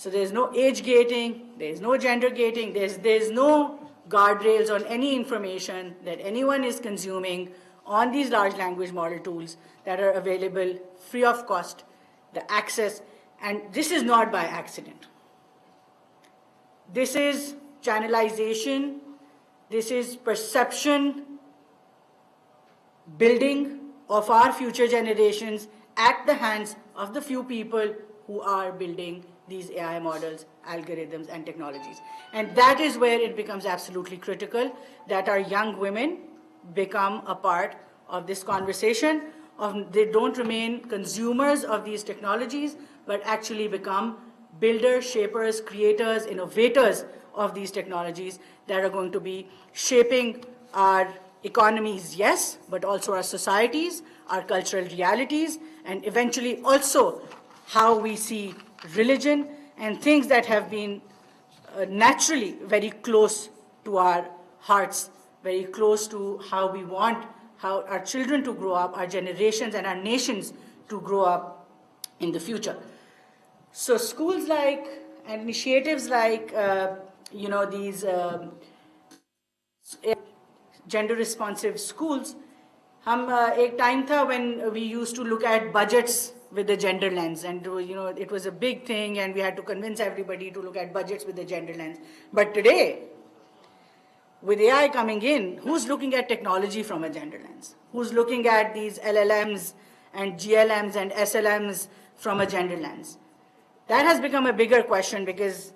So there's no age gating, there's no gender gating, there's no guardrails on any information that anyone is consuming on these large language model tools that are available free of cost, the access, and this is not by accident. This is channelization, this is perception building of our future generations at the hands of the few people who are building these AI models, algorithms, and technologies. And that is where it becomes absolutely critical that our young women become a part of this conversation. They don't remain consumers of these technologies, but actually become builders, shapers, creators, innovators of these technologies that are going to be shaping our economies, yes, but also our societies, our cultural realities, and eventually also how we see religion and things that have been naturally very close to our hearts, very close to how we want how our children to grow up, our generations and our nations to grow up in the future. So schools like and initiatives like these gender responsive schools, एक time था when we used to look at budgets with the gender lens, and it was a big thing and we had to convince everybody to look at budgets with the gender lens. But today, with AI coming in, who's looking at technology from a gender lens? Who's looking at these LLMs and GLMs and SLMs from a gender lens? That has become a bigger question because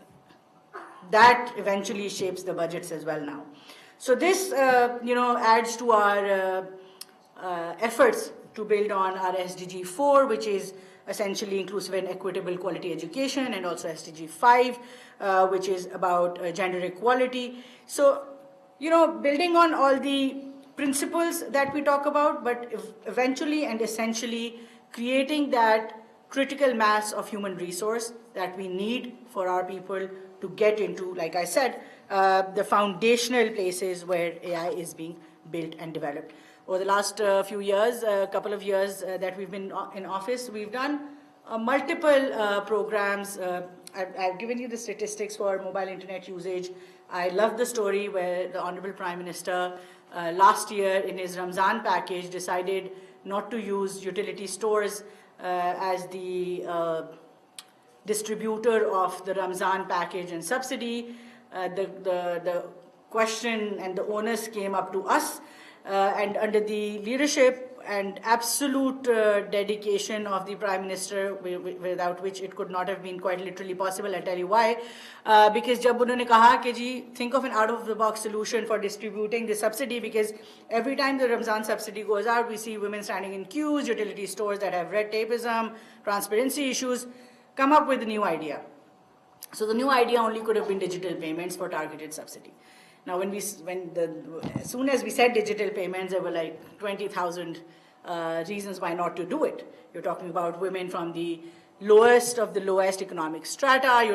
that eventually shapes the budgets as well now. So this, adds to our efforts to build on our SDG 4, which is essentially inclusive and equitable quality education, and also SDG 5, which is about gender equality. So, building on all the principles that we talk about, but eventually and essentially creating that critical mass of human resource that we need for our people to get into, like I said, the foundational places where AI is being built and developed. Over the last few years, a couple of years that we've been in office, we've done multiple programs. I've given you the statistics for mobile internet usage. I love the story where the Honorable Prime Minister last year in his Ramzan package decided not to use utility stores as the distributor of the Ramzan package and subsidy. The question and the onus came up to us, and under the leadership and absolute dedication of the Prime Minister, without which it could not have been quite literally possible. I'll tell you why. Because जब उन्होंने कहा कि जी, think of an out-of-the-box solution for distributing the subsidy, because every time the Ramzan subsidy goes out, we see women standing in queues, utility stores that have red tapeism, transparency issues. Come up with a new idea. So the new idea only could have been digital payments for targeted subsidy. Now, as soon as we said digital payments, there were like 20,000 reasons why not to do it. You're talking about women from the lowest of the lowest economic strata.